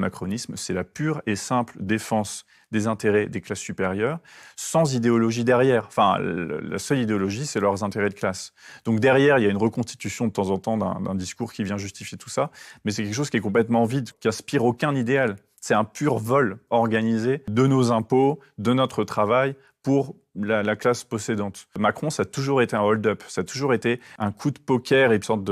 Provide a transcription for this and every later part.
macronisme, c'est la pure et simple défense des intérêts des classes supérieures, sans idéologie derrière. Enfin, la seule idéologie, c'est leurs intérêts de classe. Donc derrière, il y a une reconstitution de temps en temps d'un discours qui vient justifier tout ça, mais c'est quelque chose qui est complètement vide, qui n'aspire aucun idéal. C'est un pur vol organisé de nos impôts, de notre travail, pour la classe possédante. Macron, ça a toujours été un hold-up, ça a toujours été un coup de poker et une sorte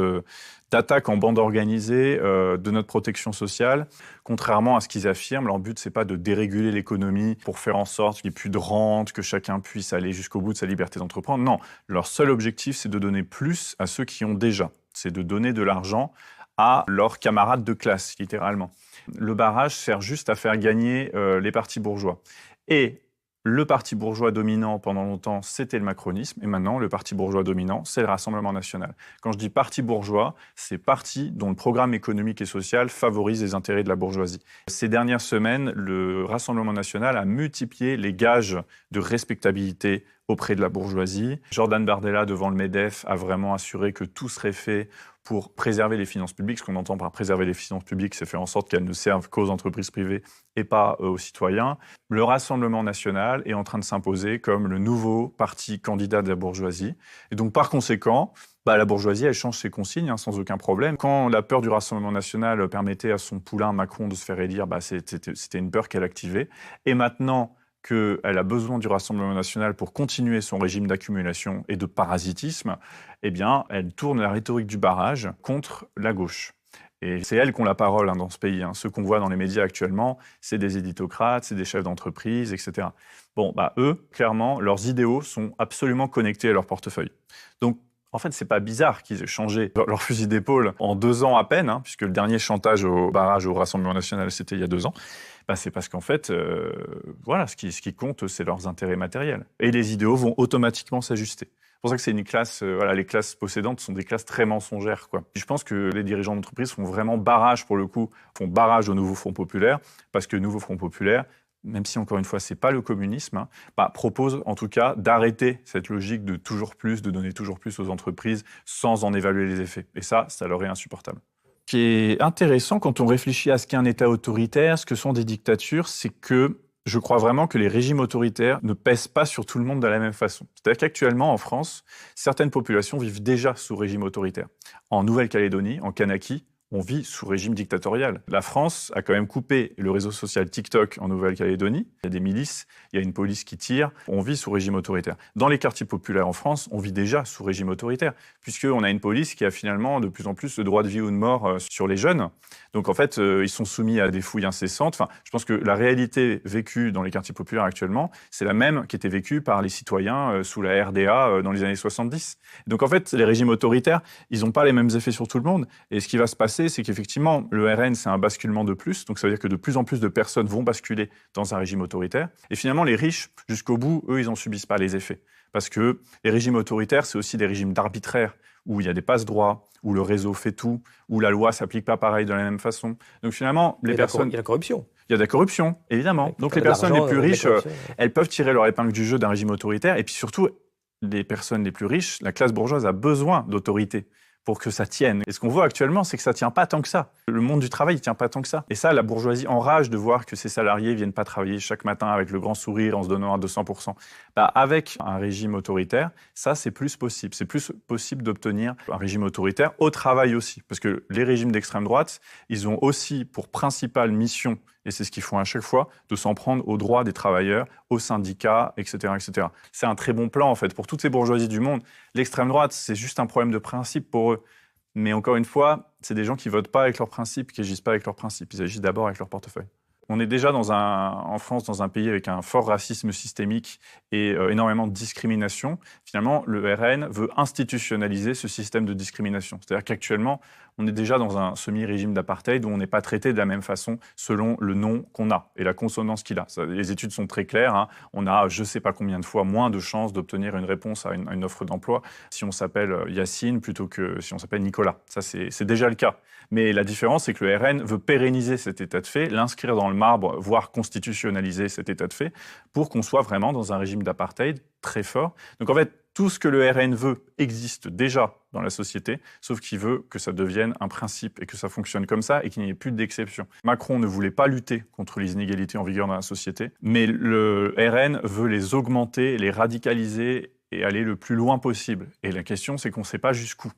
d'attaque en bande organisée de notre protection sociale. Contrairement à ce qu'ils affirment, leur but, c'est pas de déréguler l'économie pour faire en sorte qu'il n'y ait plus de rente, que chacun puisse aller jusqu'au bout de sa liberté d'entreprendre. Non, leur seul objectif, c'est de donner plus à ceux qui ont déjà. C'est de donner de l'argent à leurs camarades de classe, littéralement. Le barrage sert juste à faire gagner les partis bourgeois. Et le parti bourgeois dominant pendant longtemps, c'était le macronisme. Et maintenant, le parti bourgeois dominant, c'est le Rassemblement national. Quand je dis parti bourgeois, c'est parti dont le programme économique et social favorise les intérêts de la bourgeoisie. Ces dernières semaines, le Rassemblement national a multiplié les gages de respectabilité auprès de la bourgeoisie. Jordan Bardella, devant le MEDEF, a vraiment assuré que tout serait fait pour préserver les finances publiques. Ce qu'on entend par préserver les finances publiques, c'est faire en sorte qu'elles ne servent qu'aux entreprises privées et pas aux citoyens. Le Rassemblement national est en train de s'imposer comme le nouveau parti candidat de la bourgeoisie. Et donc, par conséquent, la bourgeoisie, elle change ses consignes sans aucun problème. Quand la peur du Rassemblement national permettait à son poulain Macron de se faire élire, c'était une peur qu'elle activait. Et maintenant qu'elle a besoin du Rassemblement national pour continuer son régime d'accumulation et de parasitisme, eh bien, elle tourne la rhétorique du barrage contre la gauche. Et c'est elles qui ont la parole dans ce pays. Ce qu'on voit dans les médias actuellement, c'est des éditocrates, c'est des chefs d'entreprise, etc. Bon, eux, clairement, leurs idéaux sont absolument connectés à leur portefeuille. Donc, en fait, c'est pas bizarre qu'ils aient changé leur fusil d'épaule en 2 ans à peine, puisque le dernier chantage au barrage au Rassemblement national, c'était il y a 2 ans. C'est parce qu'en fait, ce qui compte, c'est leurs intérêts matériels. Et les idéaux vont automatiquement s'ajuster. C'est pour ça que c'est une classe, les classes possédantes sont des classes très mensongères, quoi. Je pense que les dirigeants d'entreprise font vraiment barrage, pour le coup, font barrage au nouveau Front populaire, parce que le nouveau Front populaire, même si, encore une fois, c'est pas le communisme, propose en tout cas d'arrêter cette logique de toujours plus, de donner toujours plus aux entreprises sans en évaluer les effets. Et ça leur est insupportable. Ce qui est intéressant quand on réfléchit à ce qu'est un État autoritaire, ce que sont des dictatures, c'est que je crois vraiment que les régimes autoritaires ne pèsent pas sur tout le monde de la même façon. C'est-à-dire qu'actuellement, en France, certaines populations vivent déjà sous régime autoritaire. En Nouvelle-Calédonie, en Kanaki, on vit sous régime dictatorial. La France a quand même coupé le réseau social TikTok en Nouvelle-Calédonie. Il y a des milices, il y a une police qui tire. On vit sous régime autoritaire. Dans les quartiers populaires en France, on vit déjà sous régime autoritaire, puisqu'on a une police qui a finalement de plus en plus le droit de vie ou de mort sur les jeunes. Donc en fait, ils sont soumis à des fouilles incessantes. Je pense que la réalité vécue dans les quartiers populaires actuellement, c'est la même qui était vécue par les citoyens sous la RDA dans les années 70. Donc en fait, les régimes autoritaires, ils n'ont pas les mêmes effets sur tout le monde. Et ce qui va se passer, c'est qu'effectivement, le RN, c'est un basculement de plus. Donc ça veut dire que de plus en plus de personnes vont basculer dans un régime autoritaire. Et finalement, les riches, jusqu'au bout, eux, ils n'en subissent pas les effets. Parce que les régimes autoritaires, c'est aussi des régimes d'arbitraire, où il y a des passe-droits, où le réseau fait tout, où la loi ne s'applique pas pareil de la même façon. Donc finalement, les personnes... Il y a la corruption. Il y a de la corruption, évidemment. Donc les personnes les plus riches, elles peuvent tirer leur épingle du jeu d'un régime autoritaire. Et puis surtout, les personnes les plus riches, la classe bourgeoise a besoin d'autorité pour que ça tienne. Et ce qu'on voit actuellement, c'est que ça tient pas tant que ça. Le monde du travail, il tient pas tant que ça. Et ça, la bourgeoisie enrage de voir que ses salariés viennent pas travailler chaque matin avec le grand sourire en se donnant à 200%. Avec un régime autoritaire, ça, c'est plus possible. C'est plus possible d'obtenir un régime autoritaire au travail aussi. Parce que les régimes d'extrême droite, ils ont aussi pour principale mission, et c'est ce qu'ils font à chaque fois, de s'en prendre aux droits des travailleurs, aux syndicats, etc., etc. C'est un très bon plan, en fait, pour toutes ces bourgeoisies du monde. L'extrême droite, c'est juste un problème de principe pour eux. Mais encore une fois, c'est des gens qui votent pas avec leurs principes, qui agissent pas avec leurs principes. Ils agissent d'abord avec leur portefeuille. On est déjà en France, dans un pays avec un fort racisme systémique et énormément de discrimination. Finalement, le RN veut institutionnaliser ce système de discrimination. C'est-à-dire qu'actuellement, on est déjà dans un semi-régime d'apartheid où on n'est pas traité de la même façon selon le nom qu'on a et la consonance qu'il a. Les études sont très claires. On a je ne sais pas combien de fois moins de chances d'obtenir une réponse à une offre d'emploi si on s'appelle Yacine plutôt que si on s'appelle Nicolas. Ça, c'est déjà le cas. Mais la différence, c'est que le RN veut pérenniser cet état de fait, l'inscrire dans le marbre, voire constitutionnaliser cet état de fait, pour qu'on soit vraiment dans un régime d'apartheid très fort. Donc en fait, tout ce que le RN veut existe déjà dans la société, sauf qu'il veut que ça devienne un principe et que ça fonctionne comme ça et qu'il n'y ait plus d'exception. Macron ne voulait pas lutter contre les inégalités en vigueur dans la société, mais le RN veut les augmenter, les radicaliser et aller le plus loin possible. Et la question, c'est qu'on ne sait pas jusqu'où.